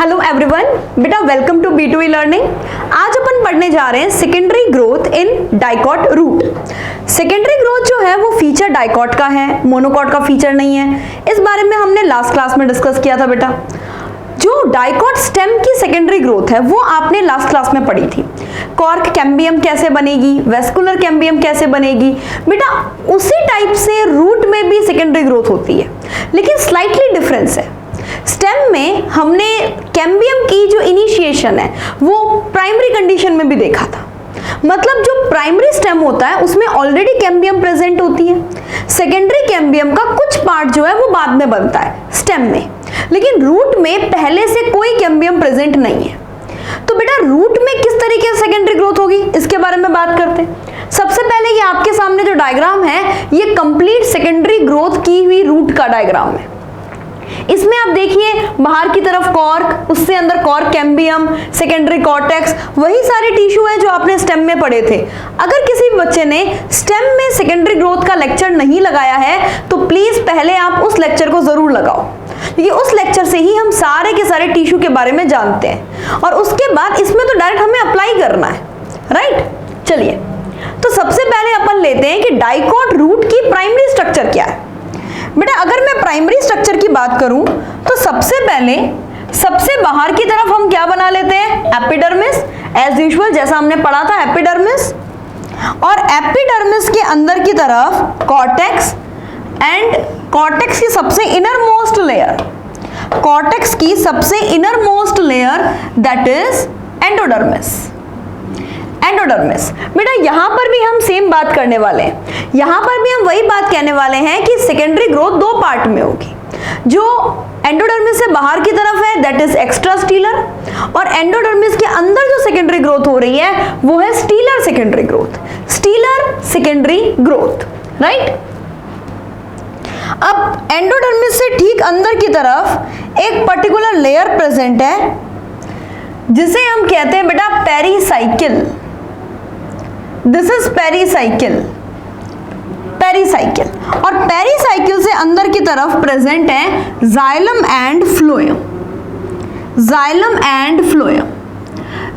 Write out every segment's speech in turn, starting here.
Hello everyone, बेटा welcome to B2E learning. आज अपन पढ़ने जा रहे हैं secondary growth in dicot root. Secondary growth जो है वो फीचर डाइकॉट का है, मोनोकॉट का फीचर नहीं है। इस बारे में हमने लास्ट क्लास में डिस्कस किया था बेटा। जो डाइकॉट स्टेम की सेकेंडरी ग्रोथ है वो आपने लास्ट क्लास में पढ़ी थी। कॉर्क कैम्बियम कैसे बनेगी, वेस्कुलर कैम्बियम कैसे बनेगी, बेटा उसी टाइप से रूट में भी सेकेंडरी ग्रोथ होती है, लेकिन स्लाइटली डिफरेंस है। स्टेम में हमने कैम्बियम की जो इनिशिएशन है वो प्राइमरी कंडीशन में भी देखा था। मतलब जो प्राइमरी स्टेम होता है उसमें ऑलरेडी कैम्बियम प्रेजेंट होती है। सेकेंडरी कैम्बियम का कुछ पार्ट जो है वो बाद में बनता है स्टेम में, लेकिन रूट में पहले से कोई कैम्बियम प्रेजेंट नहीं है। तो बेटा रूट में किस तरीके से सेकेंडरी ग्रोथ होगी इसके बारे में बात करते हैं। सबसे पहले ये आपके सामने जो डायग्राम है ये कंप्लीट सेकेंडरी ग्रोथ की हुई रूट का डायग्राम है। इसमें आप देखिए बाहर की तरफ कॉर्क, उससे अंदर कॉर्क कैम्बियम, सेकेंडरी कॉर्टेक्स, वही सारे टिश्यू हैं जो आपने स्टेम में पढ़े थे। अगर किसी बच्चे ने स्टेम में सेकेंडरी ग्रोथ का लेक्चर नहीं लगाया है तो प्लीज पहले आप उस लेक्चर को जरूर लगाओ, क्योंकि उस लेक्चर से ही हम सारे के सारे टिश्यू के बारे में जानते हैं और उसके बाद इसमें तो डायरेक्ट हमें अप्लाई करना है, राइट। चलिए तो सबसे पहले अपन लेते हैं कि डाइकॉट रूट की प्राइमरी स्ट्रक्चर क्या है। बेटा अगर मैं प्राइमरी स्ट्रक्चर की बात करूं तो सबसे पहले सबसे बाहर की तरफ हम क्या बना लेते हैं, एपिडर्मिस। एज यूजुअल जैसा हमने पढ़ा था एपिडर्मिस, और एपिडर्मिस के अंदर की तरफ कॉर्टेक्स, एंड कॉर्टेक्स की सबसे इनर मोस्ट लेयर, कॉर्टेक्स की सबसे inner most layer that is endodermis. Endodermis बेटा यहां पर भी हम सेम बात करने वाले हैं। यहां पर भी हम वही बात कहने वाले हैं कि सेकेंडरी ग्रोथ दो पार्ट में होगी। जो एंडोडर्मिस से बाहर की तरफ है दैट इज एक्स्ट्रास्टीलर, और एंडोडर्मिस के अंदर जो सेकेंडरी ग्रोथ हो रही है वो है stealer secondary growth, stealer secondary growth, right. अब एंडोडर्मिस से ठीक अंदर की तरफ एक पर्टिकुलर लेयर प्रेजेंट है जिसे हम कहते हैं बेटा pericycle. This is pericycle, pericycle, और पेरीसाइकिल से अंदर की तरफ प्रेजेंट है xylem and phloem. Xylem and phloem,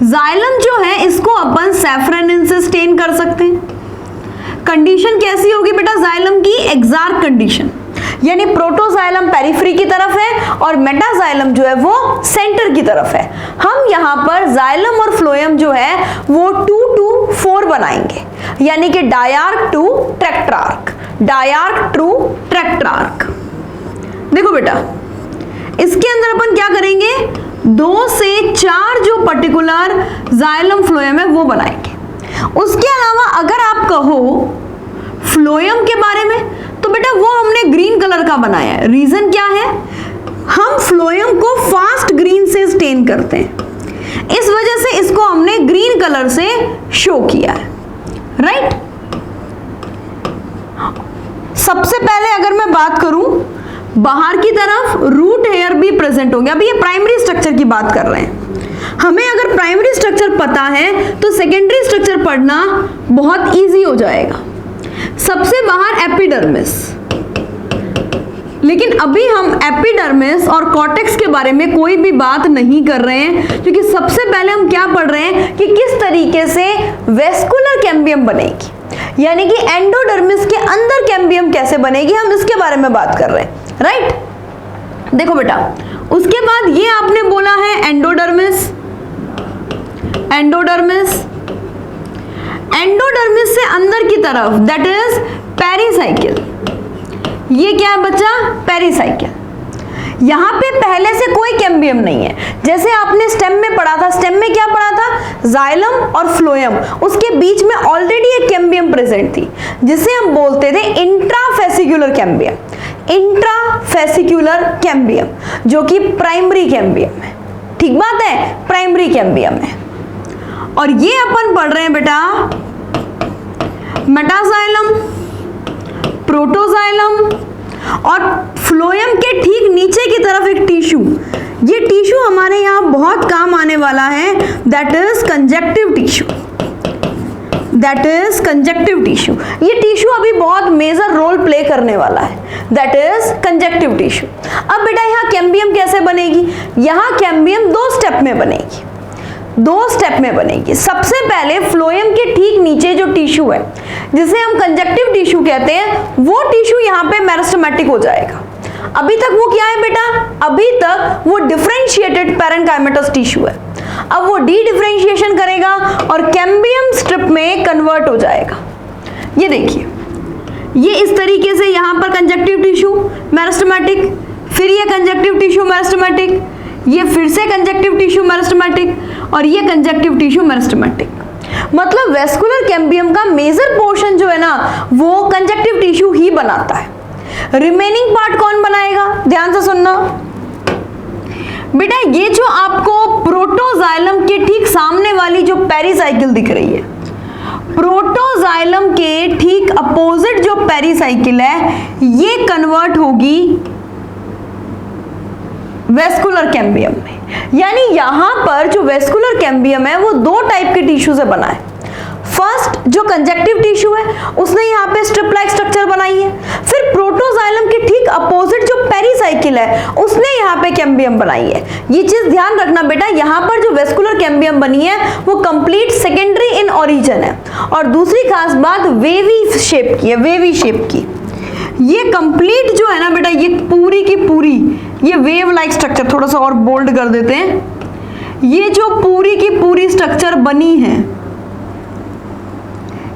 xylem जो है इसको अपन सैफ्रनिन से स्टेन कर सकते हैं। कंडीशन कैसी होगी बेटा जाइलम की, एक्सार्क कंडीशन, यानी प्रोटोजाइलम पेरिफेरी की तरफ है और मेटाजाइलम जो है वो सेंटर की तरफ है। हम यहाँ पर जाइलम और फ्लोएम जो है वो 2-2-4 बनाएंगे, यानी कि डायार्क टू ट्रैक्ट्रार्क, डायार्क टू ट्रैक्ट्रार्क। देखो बेटा इसके अंदर अपन क्या करेंगे, 2 से 4 जो पर्टिकुलर जाइलम फ्लोएम है वो बनाएंगे। उसके अलावा अगर आप कहो फ्लोएम के बारे में तो बेटा वो हमने ग्रीन कलर का बनाया है। रीजन क्या है, हम फ्लोएम को फास्ट ग्रीन से स्टेन करते हैं, इस वजह से इसको हमने ग्रीन कलर से शो किया है, राइट। सबसे पहले अगर मैं बात करूं बाहर की तरफ रूट हेयर भी प्रेजेंट होंगे। अभी ये प्राइमरी स्ट्रक्चर की बात कर रहे हैं। हमें अगर प्राइमरी स्ट्रक्चर पता है तो सेकेंडरी स्ट्रक्चर पढ़ना बहुत इजी हो जाएगा। सबसे बाहर एपिडर्मिस, लेकिन अभी हम एपिडर्मिस और कॉर्टेक्स के बारे में कोई भी बात नहीं कर रहे हैं, क्योंकि सबसे पहले हम क्या पढ़ रहे हैं कि किस तरीके से वेस्कुलर कैम्बियम बनेगी, यानी कि एंडोडर्मिस के अंदर कैम्बियम कैसे बनेगी, हम इसके बारे में बात कर रहे हैं, राइट। देखो बेटा उसके बाद ये आपने बोला है एंडोडर्मिस, एंडोडर्मिस, एंडोडर्मिस से अंदर की तरफ दैट इज पेरीसाइकिल। ये क्या है बच्चा, पेरीसाइकिल। यहां पे पहले से कोई कैम्बियम नहीं है, जैसे आपने स्टेम में पढ़ा था। स्टेम में क्या पढ़ा था, जाइलम और फ्लोएम, उसके बीच में ऑलरेडी एक कैम्बियम प्रेजेंट थी जिसे हम बोलते थे इंट्राफेसिकुलर कैम्बियम, इंट्राफेसिकुलर कैम्बियम, जो कि प्राइमरी कैम्बियम है। ठीक बात है, प्राइमरी कैम्बियम है। और ये अपन पढ़ रहे हैं बेटा मेटाजाइलम, प्रोटोजाइलम, और फ्लोएम के ठीक नीचे की तरफ एक टिश्यू। ये टिश्यू हमारे यहाँ बहुत काम आने वाला है, that is conjunctive tissue. That is conjunctive tissue. ये टिश्यू अभी बहुत मेजर रोल प्ले करने वाला है, दैट इज कंजक्टिव टिश्यू। अब बेटा यहाँ कैम्बियम कैसे बनेगी? यहाँ कैम्बियम 2 स्टेप में बनेगी, 2 स्टेप में बनेगी। सबसे पहले फ्लोएम के ठीक नीचे जो टिश्यू है जिसे हम कंजक्टिव टिश्यू कहते हैं, वो टिश्यू यहाँ पे मेरिस्टेमेटिक हो जाएगा। अभी तक वो क्या है बेटा? अभी तक वो डिफरेंशिएटेड पैरेन्काइमेटस टिश्यू है। अब वो डी डिफरेंशिएशन करेगा और कैम्बियम स्ट्रिप में कन्वर्ट हो जाएगा। ये देखिए, ये इस तरीके से यहाँ पर कंजक्टिव टिश्यू मेरिस्टेमेटिक, फिर ये कंजक्टिव टिश्यू मेरिस्टेमेटिक, ये फिर से कंजक्टिव टिश्यू मेरिस्टेमेटिक और ये कंजक्टिव टिश्यू मेरिस्टेमेटिक। मतलब वेस्कुलर कैम्बियम का मेजर पोर्शन जो है ना वो कंजक्टिव टिश्यू ही बनाता है। रिमेनिंग पार्ट कौन बनाएगा? ध्यान से सुनना बेटा, ये जो आपको प्रोटोजाइलम के ठीक सामने वाली जो पेरिसाइकिल दिख रही है, प्रोटोजाइलम के ठीक अपोजिट जो पेरिसाइकिल है, ये कन्वर्ट होगी वेस्कुलर कैम्बियम में। यानी यहां पर जो वेस्कुलर कैम्बियम है वो 2 टाइप के टिश्यू से बना है। फर्स्ट जो कंजक्टिव टिश्यू है उसने यहाँ पे स्ट्रिप लाइक स्ट्रक्चर बनाई है, फिर प्रोटोजाइलम के ठीक अपोजिट जो पेरिसाइकिल है उसने यहाँ पे कैम्बियम बनाई है। ये चीज ध्यान रखना बेटा, यहाँ पर जो वेस्कुलर कैम्बियम बनी है वो कंप्लीट सेकेंडरी इन ओरिजिन है। और दूसरी खास बात वेवी शेप की है, वेवी शेप की। ये कंप्लीट जो है ना बेटा, ये पूरी की पूरी ये वेव लाइक स्ट्रक्चर, थोड़ा सा और बोल्ड कर देते हैं, ये जो पूरी की पूरी स्ट्रक्चर बनी है,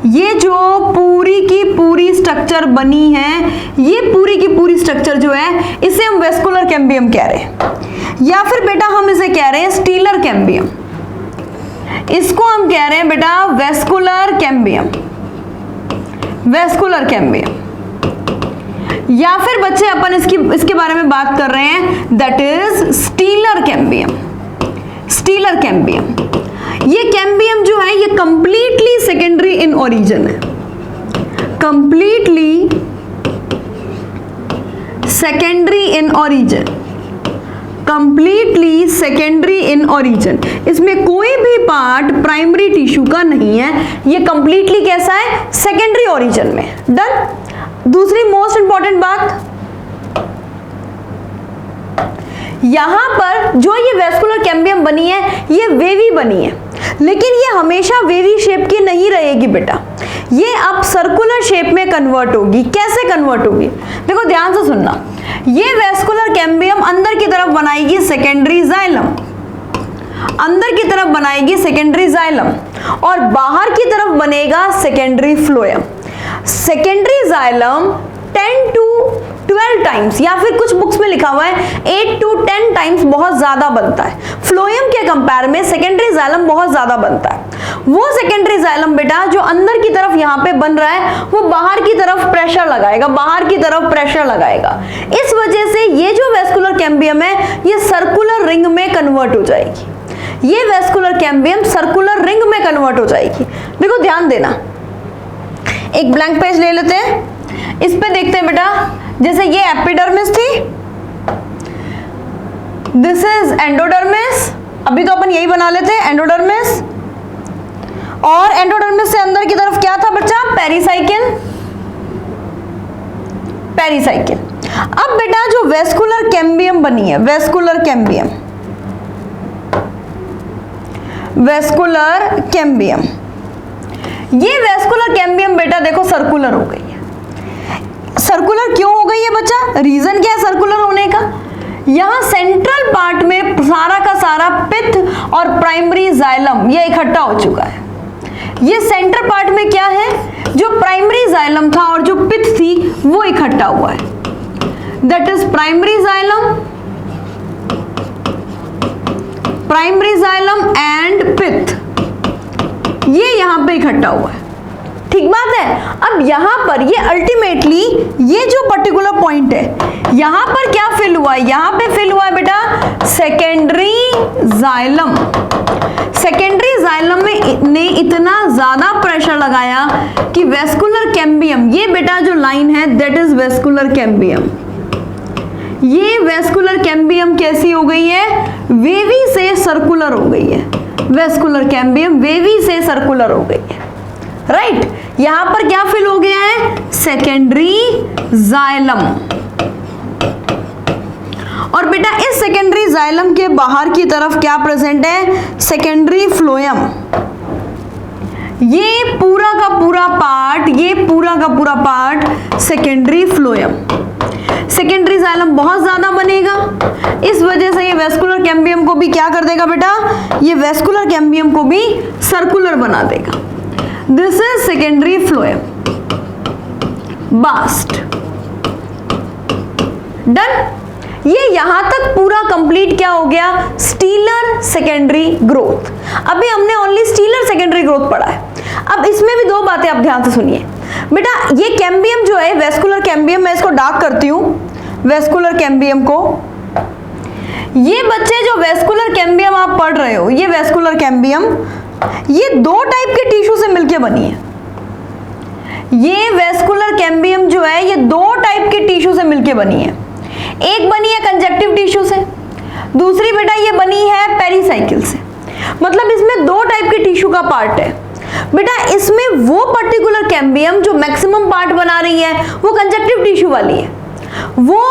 ये जो पूरी की पूरी स्ट्रक्चर बनी है, ये पूरी की पूरी स्ट्रक्चर जो है इसे हम वेस्कुलर कैम्बियम कह रहे हैं, या फिर बेटा हम इसे कह रहे हैं स्टीलर कैम्बियम। इसको हम कह रहे हैं बेटा वेस्कुलर कैम्बियम, वेस्कुलर कैम्बियम। या फिर बच्चे अपन इसके बारे में बात कर रहे हैं, that is stealer cambium, stealer cambium. ये कैम्बियम जो है ये कंप्लीटली सेकेंडरी इन ओरिजिन है, completely secondary in origin, completely secondary in origin. इसमें कोई भी पार्ट प्राइमरी टिश्यू का नहीं है, ये कंप्लीटली कैसा है? सेकेंडरी ओरिजिन में। डन। दूसरी मोस्ट इंपॉर्टेंट बात, यहां पर जो ये वेस्कुलर कैम्बियम बनी है ये वेवी बनी है, लेकिन ये हमेशा वेवी शेप की नहीं रहेगी बेटा, ये अब सर्कुलर शेप में कन्वर्ट होगी। कैसे कन्वर्ट होगी? देखो ध्यान से सुनना, ये वेस्कुलर कैम्बियम अंदर की तरफ बनाएगी सेकेंडरी जाइलम, अंदर की तरफ बनाएगी सेकेंडरी जाइलम और बाहर की तरफ बनेगा secondary phloem. Secondary xylem 10 to 12 times, या फिर कुछ बुक्स में लिखा हुआ है 8 to 10 टाइम्स बहुत ज्यादा बनता है। फ्लोएम के कंपेयर में सेकेंडरी जाइलम बहुत ज्यादा बनता है। वो सेकेंडरी जाइलम बेटा जो अंदर की तरफ यहाँ पे बन रहा है वो बाहर की तरफ प्रेशर लगाएगा, बाहर की तरफ प्रेशर लगाएगा। इस वजह से ये जो वेस्कुलर कैम्बियम है ये सर्कुलर रिंग में कन्वर्ट हो जाएगी, ये वेस्कुलर कैम्बियम सर्कुलर रिंग में कन्वर्ट हो जाएगी। देखो ध्यान देना, एक ब्लैंक पेज ले लेते हैं, इस पे देखते हैं बेटा, जैसे ये एपिडर्मिस थी, दिस इज एंडोडर्मिस, अभी तो अपन यही बना लेते हैं एंडोडर्मिस, और एंडोडर्मिस से अंदर की तरफ क्या था बच्चा? Pericycle, pericycle. अब बेटा जो वेस्कुलर कैम्बियम बनी है, वेस्कुलर कैम्बियम, वेस्कुलर कैम्बियम, ये वेस्कुलर कैम्बियम बेटा देखो सर्कुलर हो गई है। सर्कुलर क्यों हो गई है बच्चा? रीजन क्या है सर्कुलर होने का? यहां सेंट्रल पार्ट में सारा का सारा पित्त और प्राइमरी जाइलम ये इकट्ठा हो चुका है। ये सेंटर पार्ट में क्या है? जो प्राइमरी जाइलम था और जो पित्त थी वो इकट्ठा हुआ है, that is primary xylem, primary xylem and पित्त, ये यहां पे इकट्ठा हुआ है। ठीक बात है। अब यहां पर ये अल्टीमेटली ये जो पर्टिकुलर पॉइंट है यहां पर क्या फिल हुआ है? यहां पे फिल हुआ है बेटा सेकेंडरी जाइलम। सेकेंडरी जाइलम में ने इतना ज्यादा प्रेशर लगाया कि वेस्कुलर कैम्बियम, ये बेटा जो लाइन है दैट इज वेस्कुलर कैम्बियम, ये वेस्कुलर कैम्बियम कैसी हो गई है? वेवी से सर्कुलर हो गई है। वेस्कुलर कैम्बियम वेवी से सर्कुलर हो गई है। राइट, यहां पर क्या फिल हो गया है, सेकेंडरी जाइलम। और बेटा इस सेकेंडरी जाइलम के बाहर की तरफ क्या प्रेजेंट है, सेकेंडरी फ्लोएम। ये पूरा का पूरा part secondary phloem. Secondary xylem बहुत ज्यादा बनेगा, इस वजह से ये वेस्कुलर कैम्बियम को भी क्या कर देगा बेटा, ये वेस्कुलर कैम्बियम को भी सर्कुलर बना देगा। This is secondary phloem. Bast done. ये यहां तक पूरा कंप्लीट क्या हो गया, स्टीलर सेकेंडरी ग्रोथ। अभी हमने ओनली स्टीलर सेकेंडरी ग्रोथ पढ़ा है। अब इसमें भी दो बातें आप ध्यान से सुनिए बेटा। ये कैम्बियम जो है वेस्कुलर कैम्बियम, मैं इसको डार्क करती हूं, वेस्कुलर कैम्बियम को। ये बच्चे जो वेस्कुलर कैम्बियम आप पढ़ रहे हो, ये वेस्कुलर कैम्बियम ये दो टाइप के टिश्यू से मिलकर बनी है। ये वेस्कुलर कैम्बियम जो है ये दो टाइप के टिश्यू से मिलकर बनी है। एक बनी है कंजक्टिव टिश्यू से, दूसरी बेटा ये बनी है पेरिसाइकिल से। मतलब इसमें दो टाइप के टिश्यू का पार्ट है बेटा। इसमें वो पर्टिकुलर कैम्बियम जो मैक्सिमम पार्ट बना रही है वो कंजक्टिव टिश्यू वाली है, वो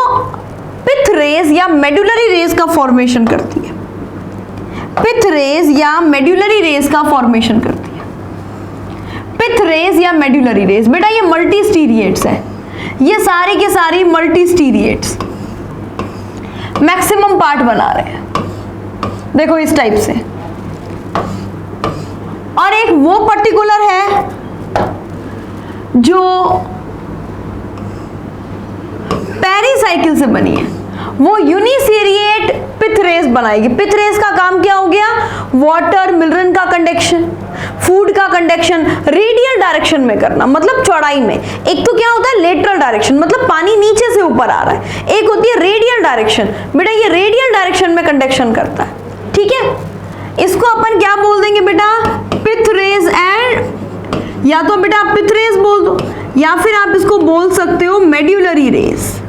पिथ रेज या मेडुलरी रेज का फॉर्मेशन करती है। पिथ रेज या मेडुलरी रेज का फॉर्मेशन करती है। पिथ रेज या मेडुलरी रेज बेटा ये मल्टी स्टीरिएट्स है, ये सारी के सारी मल्टी स्टीरिएट्स मैक्सिमम पार्ट बना रहे हैं, देखो इस टाइप से। और एक वो पर्टिकुलर है जो पेरिसाइकिल से बनी है, वो यूनिसेरिएट पिथ रेस बनाएगी। पिथ रेस का काम क्या हो गया, वाटर मिनरल का कंडक्शन, फूड का कंडक्शन रेडियल डायरेक्शन में करना, मतलब चौड़ाई में। एक तो क्या होता है लेटरल डायरेक्शन, मतलब पानी नीचे से ऊपर आ रहा है, एक होती है रेडियल डायरेक्शन। बेटा ये रेडियल डायरेक्शन में कंडक्शन करता है, ठीक है। इसको अपन क्या बोल देंगे बेटा, पिथ रेस एंड, या तो बेटा आप पिथ रेस बोल दो या फिर आप इसको बोल सकते हो medullary rays.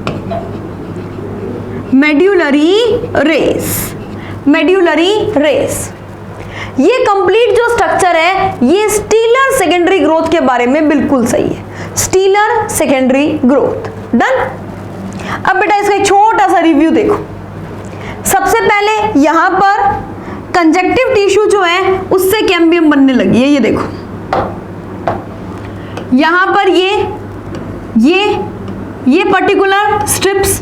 Medullary rays, medullary rays. ये कंप्लीट जो स्ट्रक्चर है ये स्टीलर सेकेंडरी ग्रोथ के बारे में बिल्कुल सही है, स्टीलर सेकेंडरी ग्रोथ। डन। अब बेटा इसका एक छोटा सा रिव्यू देखो। सबसे पहले यहां पर कंजक्टिव टिश्यू जो है उससे कैम्बियम बनने लगी है, ये देखो यहां पर ये पर्टिकुलर स्ट्रिप्स,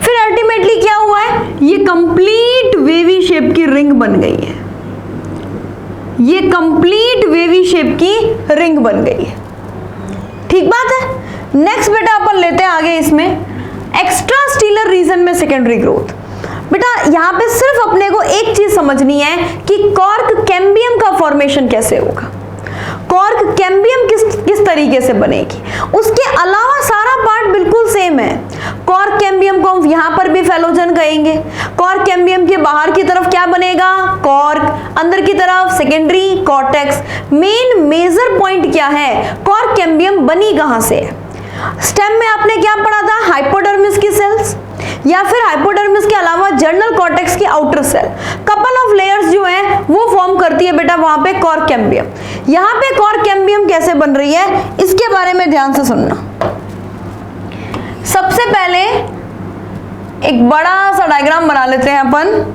फिर अल्टीमेटली क्या हुआ है, ये कंप्लीट वेवी शेप की रिंग बन गई है, ये कंप्लीट वेवी शेप की रिंग बन गई है, ठीक बात है। नेक्स्ट बेटा अपन लेते हैं आगे इसमें एक्स्ट्रा स्टीलर रीजन में सेकेंडरी ग्रोथ। बेटा यहां पे सिर्फ अपने को एक चीज समझनी है कि कॉर्क कैम्बियम का फॉर्मेशन कैसे होगा, कॉर्क कैम्बियम किस तरीके से बनेगी। उसके अलावा सारा पार्ट बिल्कुल सेम है। कॉर्क कैम्बियम को हम यहां पर भी फेलोजन कहेंगे। कॉर्क कैम्बियम के बाहर की तरफ क्या बनेगा, कॉर्क, अंदर की तरफ secondary cortex. Main major point क्या है, कॉर्क कैम्बियम बनी कहां से है। स्टेम में आपने क्या पढ़ा था, हाइपोडर्मिस की सेल्स या फिर हाइपोडर्मिस के अलावा जर्नल कॉर्टेक्स की outer cell, couple of layers जो है वो फॉर्म करती है बेटा वहां पे कॉर्क कैम्बियम। यहां पे कॉर्क कैम्बियम कैसे बन रही है इसके बारे में ध्यान से सुनना। सबसे पहले एक बड़ा सा डायग्राम बना लेते हैं अपन।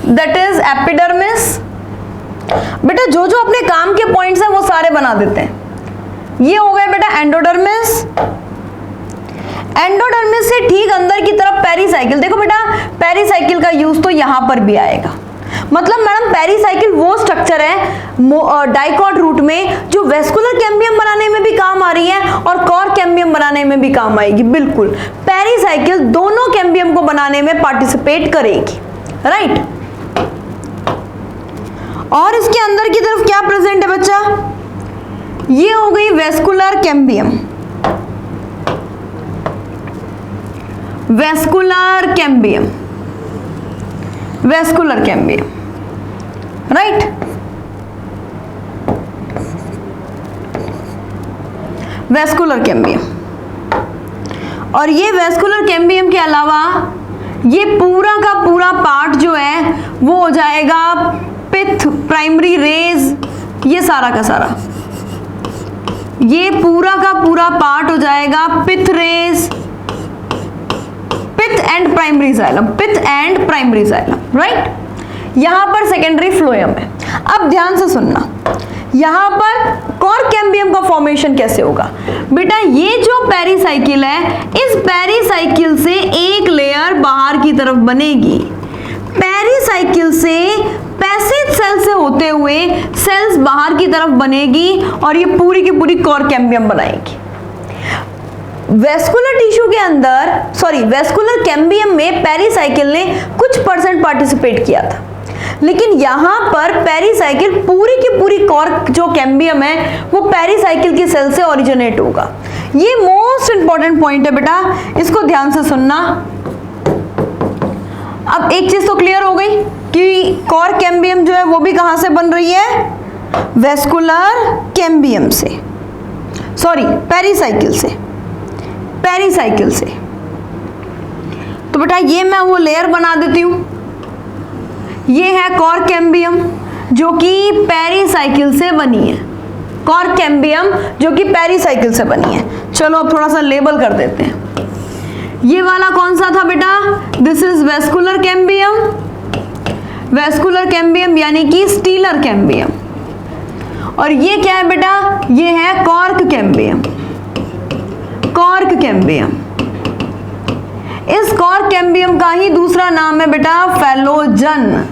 That is epidermis. बेटा जो जो अपने काम के पॉइंट्स हैं वो सारे बना देते हैं। ये हो गए बेटा एंडोडर्मिस। एंडोडर्मिस से ठीक अंदर की तरफ पेरिसाइकिल। देखो बेटा पेरिसाइकिल का यूज तो यहां पर भी आएगा, मतलब मैडम पेरिसाइकिल वो स्ट्रक्चर है डाइकॉट रूट में जो वेस्कुलर कैम्बियम बनाने में भी काम आ रही है और कॉर्क कैम्बियम बनाने में भी काम आएगी। बिल्कुल पेरिसाइकिल दोनों कैम्बियम को बनाने में पार्टिसिपेट करेगी, राइट। और इसके अंदर की तरफ क्या प्रेजेंट है बच्चा, ये हो गई vascular cambium. Vascular cambium, vascular cambium, right. Vascular cambium. और ये वेस्कुलर कैम्बियम के अलावा ये पूरा का पूरा पार्ट जो है वो हो जाएगा पिथ, प्राइमरी रेज, ये सारा का सारा, ये पूरा का पूरा पार्ट हो जाएगा pith rays, pith and primary xylem, pith and primary xylem, right. यहां पर सेकेंडरी फ्लोएम है। अब ध्यान से सुनना, यहां पर कॉर्क कैम्बियम का फॉर्मेशन कैसे होगा बेटा, ये जो पेरीसाइकिल है, इस पेरीसाइकिल से एक लेयर बाहर की तरफ बनेगी, पेरीसाइकिल से पैसेज सेल से होते हुए सेल्स बाहर की तरफ बनेगी और ये पूरी की पूरी कॉर्क कैम्बियम बनाएगी। वेस्कुलर टिश्यू के अंदर, वेस्कुलर कैम्बियम में पेरीसाइकिल ने कुछ % पार्टिसिपेट किया था, लेकिन यहां पर पेरीसाइकिल पूरी की पूरी कॉर्क जो कैम्बियम है वो पेरीसाइकिल की सेल से ओरिजिनेट होगा। ये मोस्ट इंपॉर्टेंट पॉइंट है बेटा, इसको ध्यान से सुनना। अब एक चीज तो क्लियर हो गई कि कॉर्क कैम्बियम जो है वो भी कहां से बन रही है, वेस्कुलर कैम्बियम से, पेरीसाइकिल से, पेरीसाइकिल से। तो बेटा ये मैं वो लेयर बना देती हूं, ये है कॉर्क कैम्बियम जो कि पेरीसाइकिल से बनी है, कॉर्क कैम्बियम जो कि पेरीसाइकिल से बनी है। चलो अब थोड़ा सा लेबल कर देते हैं। ये वाला कौन सा था बेटा, this is vascular cambium, vascular cambium यानी कि स्टीलर कैम्बियम। और ये क्या है बेटा, ये है कॉर्क कैम्बियम, कॉर्क कैम्बियम। इस कॉर्क कैम्बियम का ही दूसरा नाम है बेटा फैलोजन,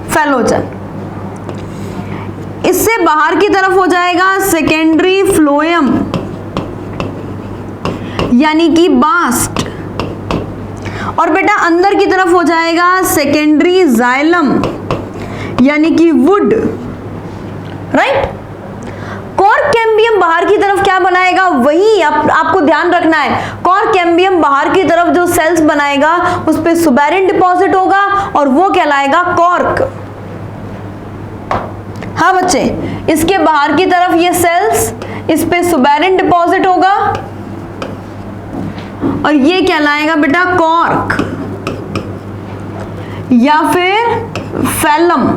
फैलोजन। इससे बाहर की तरफ हो जाएगा सेकेंडरी फ्लोएम यानी कि बास्ट, और बेटा अंदर की तरफ हो जाएगा सेकेंडरी जाइलम यानी कि वुड, राइट। कॉर्क कैम्बियम बाहर की तरफ क्या बनाएगा, वही आपको ध्यान रखना है, कॉर्क कैम्बियम बाहर की तरफ जो सेल्स बनाएगा उस पे सुबेरिन डिपॉजिट होगा और वो कहलाएगा कॉर्क। हाँ बच्चे, इसके बाहर की तरफ ये सेल्स, इस पे सुबेरिन डिपॉजिट होगा और ये कहलाएगा बेटा कॉर्क या फिर फैलम।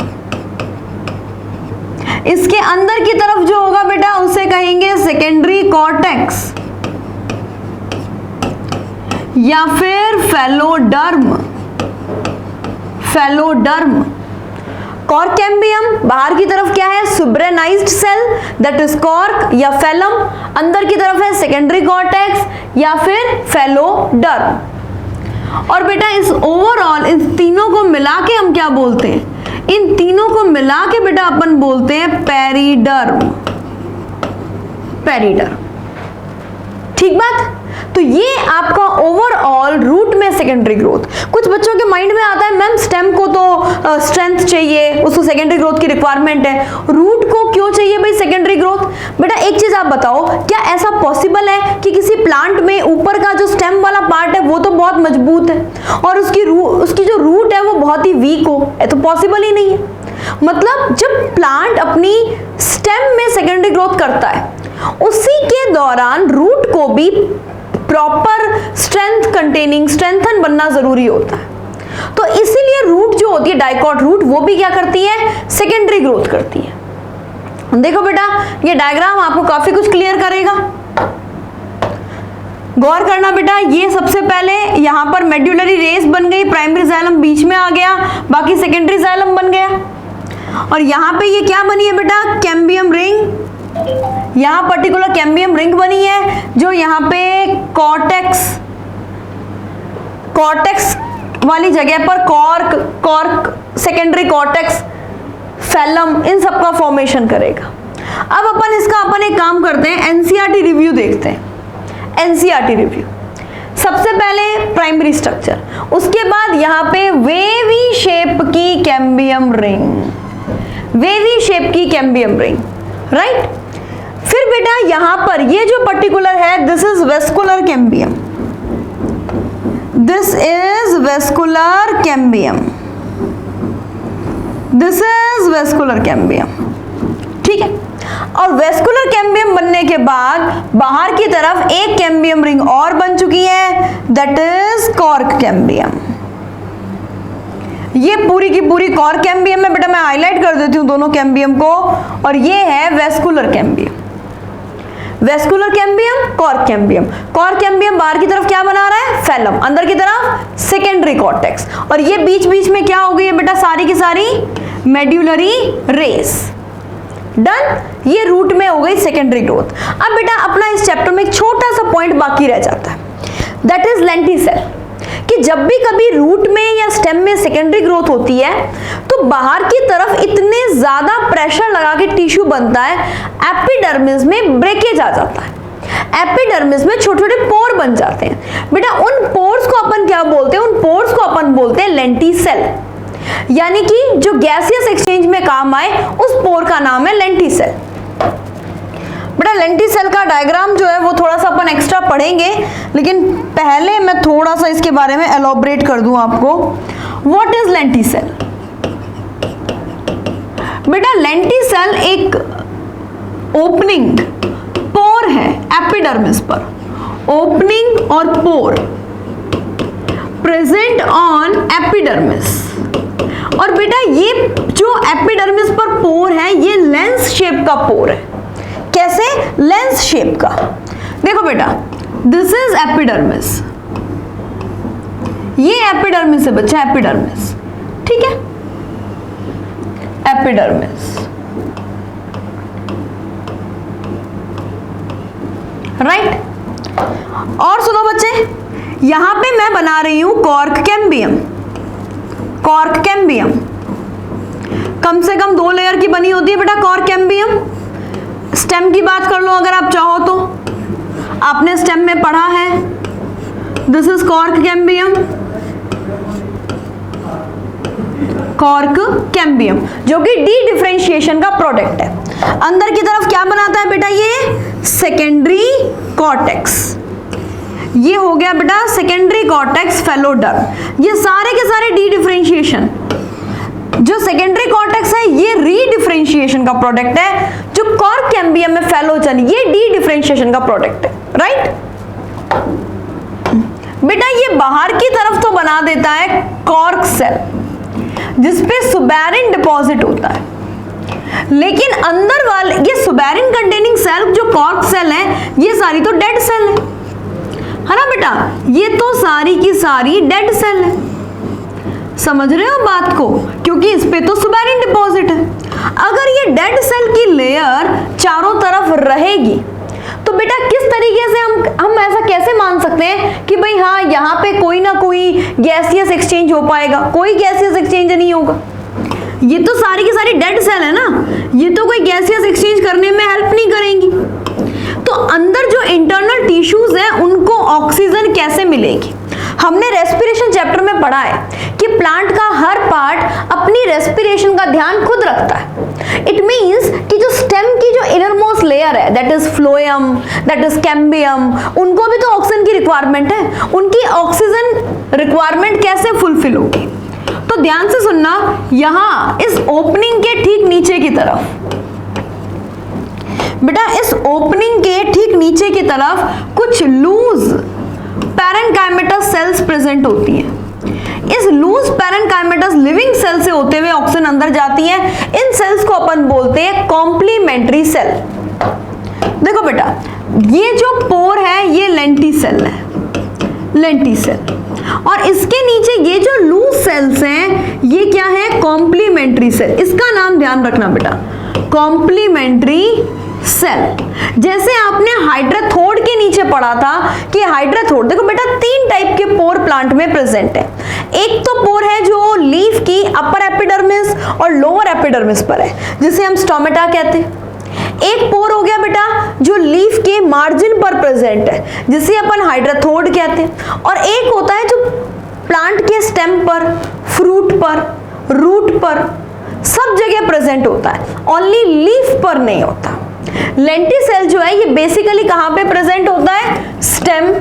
इसके अंदर की तरफ जो होगा बेटा उसे कहेंगे सेकेंडरी कॉर्टेक्स या फिर फैलोडर्म, फैलोडर्म। कॉर्क कैम्बियम बाहर की तरफ क्या है, सुब्रेनाइज्ड सेल दैट इज कॉर्क या फैलम, अंदर की तरफ है सेकेंडरी कॉर्टेक्स या फिर फैलोडर्म। और बेटा इस ओवरऑल इन तीनों को मिला के हम क्या बोलते हैं, इन तीनों को मिला के बेटा अपन बोलते हैं पेरिडर्म, पेरिडर्म। ठीक बात। तो ये आपका ओवरऑल रूट में सेकेंडरी ग्रोथ। कुछ बच्चों के माइंड में आता है मैम स्टेम को तो स्ट्रेंथ चाहिए, उसको सेकेंडरी ग्रोथ की रिक्वायरमेंट है, रूट को क्यों चाहिए भाई सेकेंडरी ग्रोथ। बेटा एक चीज आप बताओ, क्या ऐसा पॉसिबल है कि किसी प्लांट में ऊपर का जो स्टेम वाला पार्ट है वो तो बहुत मजबूत है और उसकी जो रूट है वो बहुत ही वीक हो, तो पॉसिबल ही नहीं है। मतलब जब प्लांट अपनी स्टेम में सेकेंडरी ग्रोथ करता है उसी के दौरान रूट को भी प्रॉपर स्ट्रेंथ कंटेनिंग, स्ट्रेंथन बनना जरूरी होता है। तो इसीलिए रूट जो होती है डाइकॉट रूट, वो भी क्या करती है, सेकेंडरी ग्रोथ करती है। देखो बेटा ये डायग्राम आपको काफी कुछ क्लियर करेगा, गौर करना बेटा। ये सबसे पहले यहां पर मेड्यूलरी रेस बन गई, प्राइमरी जाइलम बीच में आ गया, बाकी सेकेंडरी जाइलम बन गया। और यहां पे ये क्या बनी है बेटा, कैम्बियम रिंग। यहां पर्टिकुलर कैम्बियम रिंग बनी है जो यहां पे कॉर्टेक्स वाली जगह पर कॉर्क, सेकेंडरी कॉर्टेक्स, फैलम, इन सब का फॉर्मेशन करेगा। अब अपन एक काम करते हैं, एनसीईआरटी रिव्यू देखते हैं। एनसीईआरटी रिव्यू सबसे पहले प्राइमरी स्ट्रक्चर, उसके बाद यहां पे वेवी शेप की कैम्बियम रिंग, वेवी शेप की कैम्बियम रिंग, राइट। फिर बेटा यहां पर ये जो पर्टिकुलर है, this is vascular cambium, this is vascular cambium, this is vascular cambium, ठीक है। और वेस्कुलर कैम्बियम बनने के बाद बाहर की तरफ एक कैम्बियम रिंग और बन चुकी है, दैट इज कॉर्क कैम्बियम। ये पूरी की पूरी कॉर्क कैम्बियम है बेटा, मैं हाईलाइट कर देती हूं दोनों कैम्बियम को, और ये है vascular cambium. Vascular cambium, cork cambium. Cork cambium बाहर की तरफ क्या बना रहा है, फैलम, अंदर की तरफ सेकेंडरी कॉर्टेक्स, और ये बीच बीच में क्या हो गई है बेटा, सारी की सारी मेड्यूलरी रेस। डन, ये रूट में हो गई सेकेंडरी ग्रोथ। अब बेटा अपना इस चैप्टर में एक छोटा सा पॉइंट बाकी रह जाता है, दैट इज लेंटिसेल, कि जब भी कभी रूट में या स्टेम में सेकेंडरी ग्रोथ होती है तो बाहर की तरफ इतने ज्यादा प्रेशर लगा के टिश्यू बनता है, एपिडर्मिस में ब्रेकेज आ जाता है, एपिडर्मिस में छोटे छोटे पोर बन जाते हैं। बेटा उन पोर्स को अपन क्या बोलते हैं, उन पोर्स को अपन बोलते हैं लेंटिसेल, यानी कि जो गैसियस एक्सचेंज में काम आए उस पोर का नाम है लेंटिसेल। बेटा लेंटिसेल का डायग्राम जो है वो थोड़ा सा अपन एक्स्ट्रा पढ़ेंगे, लेकिन पहले मैं थोड़ा सा इसके बारे में एलॉबरेट कर दूं आपको। What is lenticel? बेटा लेंटिसेल एक ओपनिंग पोर है एपिडर्मिस पर, ओपनिंग और पोर प्रेजेंट ऑन एपिडर्मिस। और बेटा ये जो एपिडर्मिस पर पोर है ये लेंस शेप का पोर है। कैसे? लेंस शेप का। देखो बेटा दिस इज एपिडर्मिस, ये एपिडर्मिस है बच्चा, एपिडर्मिस, ठीक है, एपिडर्मिस, राइट। और सुनो बच्चे, यहां पे मैं बना रही हूं कॉर्क कैम्बियम, कॉर्क कैम्बियम कम से कम 2 लेयर की बनी होती है बेटा कॉर्क कैम्बियम। स्टेम की बात कर लो अगर आप चाहो तो, आपने स्टेम में पढ़ा है, this is cork cambium, cork cambium जो कि डी डिफरेंशिएशन का प्रोडक्ट है। अंदर की तरफ क्या बनाता है बेटा, ये सेकेंडरी कॉर्टेक्स, ये हो गया बेटा सेकेंडरी कॉर्टेक्स फेलोडर्म। ये सारे के सारे डी डिफरेंशिएशन, जो सेकेंडरी कॉर्टेक्स है ये री डिफरेंशिएशन का प्रोडक्ट है, जो कॉर्क कैम्बियम में फेलोजन ये डी डिफरेंशिएशन का प्रोडक्ट है, राइट। बेटा ये बाहर की तरफ तो बना देता है कॉर्क सेल जिसपे सुबेरिन डिपॉजिट होता है, लेकिन अंदर वाले ये सुबेरिन कंटेनिंग सेल जो कॉर्क सेल है ये सारी तो डेड सेल है ना बेटा, ये तो सारी की सारी डेड सेल है। समझ रहे हो बात को, क्योंकि इस पे तो सुबेरिन डिपॉजिट है। अगर ये डेड सेल की लेयर चारों तरफ रहेगी तो बेटा किस तरीके से हम ऐसा कैसे मान सकते हैं कि भाई हाँ यहाँ पे कोई ना कोई गैसियस एक्सचेंज हो पाएगा? कोई गैसियस एक्सचेंज नहीं होगा, ये तो सारी की सारी डेड सेल है ना, ये तो कोई गैसियस एक्सचेंज करने में हेल्प नहीं करेंगी। तो अंदर जो इंटरनल टिश्यूज हैं उनको ऑक्सीजन कैसे मिलेगी? हमने रेस्पिरेशन चैप्टर में पढ़ा है कि प्लांट का हर पार्ट अपनी रेस्पिरेशन का ध्यान खुद रखता है। इट मींस कि जो स्टेम की जो इनरमोस्ट लेयर है that is phloem, that is cambium, उनको भी तो ऑक्सीजन की रिक्वायरमेंट है। उनकी ऑक्सीजन रिक्वायरमेंट कैसे फुलफिल होगी? तो ध्यान से सुनना, यहां इस ओपनिंग के ठीक नीचे की तरफ बेटा, इस ओपनिंग के ठीक नीचे की तरफ कुछ लूज पैरेन्काइमेटस सेल्स प्रेजेंट होती हैं। इस लूज पैरेन्काइमेटस लिविंग सेल से होते हुए ऑक्सीजन अंदर जाती है। इन सेल्स को अपन बोलते हैं कॉम्प्लीमेंट्री सेल। देखो बेटा ये जो पोर है ये लेंटिसेल है, लेंटिसेल, और इसके नीचे ये जो लूज सेल्स हैं ये क्या है? Complementary cell. इसका नाम ध्यान रखना बेटा, कॉम्प्लीमेंट्री सेल। जैसे आपने हाइड्राथोड के नीचे पढ़ा था कि हाइड्राथोड, देखो बेटा 3 टाइप के पोर प्लांट में प्रेजेंट है। एक तो पोर है जो लीफ की अपर एपिडर्मिस और लोअर एपिडर्मिस पर है, जिसे हम स्टोमेटा कहते हैं। एक पोर हो गया बेटा जो लीफ के मार्जिन पर प्रेजेंट है, जिसे अपन हाइड्राथोड कहते हैं। और एक होता है जो प्लांट के स्टेम पर, फ्रूट पर, रूट पर, सब जगह प्रेजेंट होता है, ओनली लीफ पर नहीं होता। लेंटिसेल जो है ये बेसिकली कहां पे प्रेजेंट होता है? स्टेम,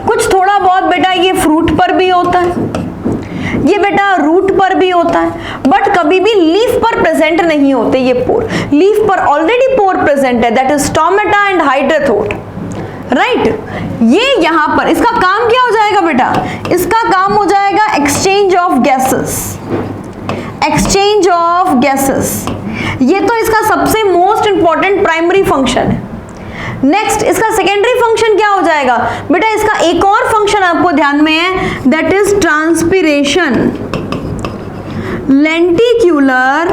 कुछ थोड़ा बहुत बेटा ये फ्रूट पर भी होता है, ये बेटा रूट पर भी होता है, बट कभी भी लीफ पर प्रेजेंट नहीं होते ये पोर। लीफ पर ऑलरेडी पोर प्रेजेंट है, दैट इज स्टोमेटा एंड हाइड्रोथोड, राइट। ये यहां पर इसका काम क्या हो जाएगा बेटा, इसका काम हो जाएगा exchange of gases, exchange of gases. ये तो इसका सबसे मोस्ट इंपॉर्टेंट प्राइमरी फंक्शन है। नेक्स्ट इसका सेकेंडरी फंक्शन क्या हो जाएगा बेटा, इसका एक और फंक्शन आपको ध्यान में है, that is transpiration, लेंटिक्यूलर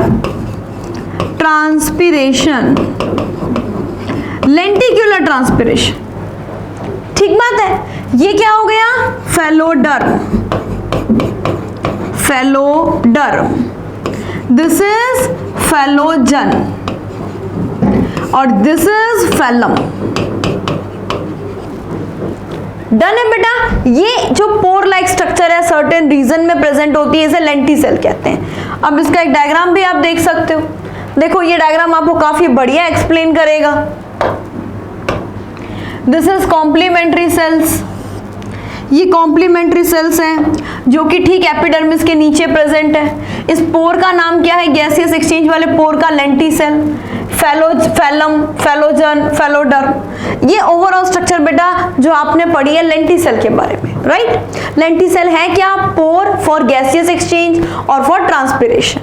transpiration, लेंटिक्यूलर transpiration, ठीक बात है। ये क्या हो गया, phelloderm, phelloderm, this is phellogen और दिस इज फेलम। डन है बेटा। ये जो पोर लाइक स्ट्रक्चर है सर्टेन रीजन में प्रेजेंट होती है, इसे लेंटिसेल कहते हैं। अब इसका एक डायग्राम भी आप देख सकते हो, देखो ये डायग्राम आपको काफी बढ़िया एक्सप्लेन करेगा। दिस इज कॉम्प्लीमेंट्री सेल्स, ये कॉम्प्लीमेंट्री सेल्स हैं जो कि ठीक एपिडर्मिस के नीचे प्रेजेंट है। इस पोर का नाम क्या है, गैसियस एक्सचेंज वाले पोर का लेंटिसेल, फेलम, फेलोजन, फेलोडर्म। ये ओवरऑल स्ट्रक्चर बेटा जो आपने पढ़ी है लेंटिसेल के बारे में, राइट। लेंटिसेल है क्या, पोर फॉर गैसियस एक्सचेंज और for transpiration.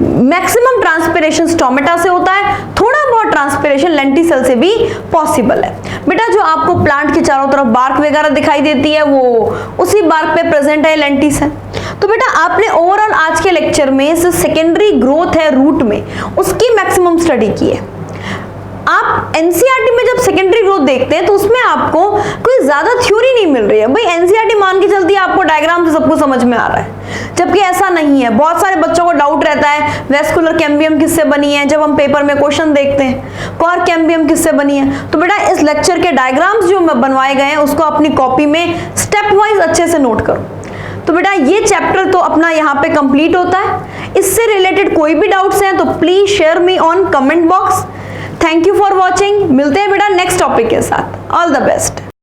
Maximum transpiration stomata से होता है, थोड़ा बहुत ट्रांसपिरेशन लेंटिसेल से भी पॉसिबल है। बेटा जो आपको प्लांट के चारों तरफ बार्क वगैरह दिखाई देती है वो उसी बार्क पे प्रेजेंट है लेंटिसेल। तो बेटा आपने ओवरऑल आज के लेक्चर में सेकेंडरी ग्रोथ है रूट में, उसकी मैक्सिमम स्टडी की है। आप एनसीईआरटी में जब सेकेंडरी ग्रोथ देखते हैं तो उसमें आपको कोई ज्यादा थ्योरी नहीं मिल रही है। भाई एनसीईआरटी मान के चलती है, आपको डायग्राम से सब कुछ समझ में आ रहा है, जबकि ऐसा नहीं है। बहुत सारे बच्चों को डाउट रहता है वेस्कुलर कैम्बियम किससे बनी है, जब हम पेपर में क्वेश्चन देखते हैं कॉर कैम्बियम किससे बनी है। तो बेटा इस लेक्चर के डायग्राम्स जो बनवाए गए हैं उसको अपनी कॉपी में स्टेप वाइज अच्छे से नोट करो। तो बेटा ये चैप्टर तो अपना यहाँ पे कंप्लीट होता है। इससे रिलेटेड कोई भी डाउट्स हैं तो please share me on comment box. Thank you for watching. मिलते हैं बेटा नेक्स्ट टॉपिक के साथ। All the best.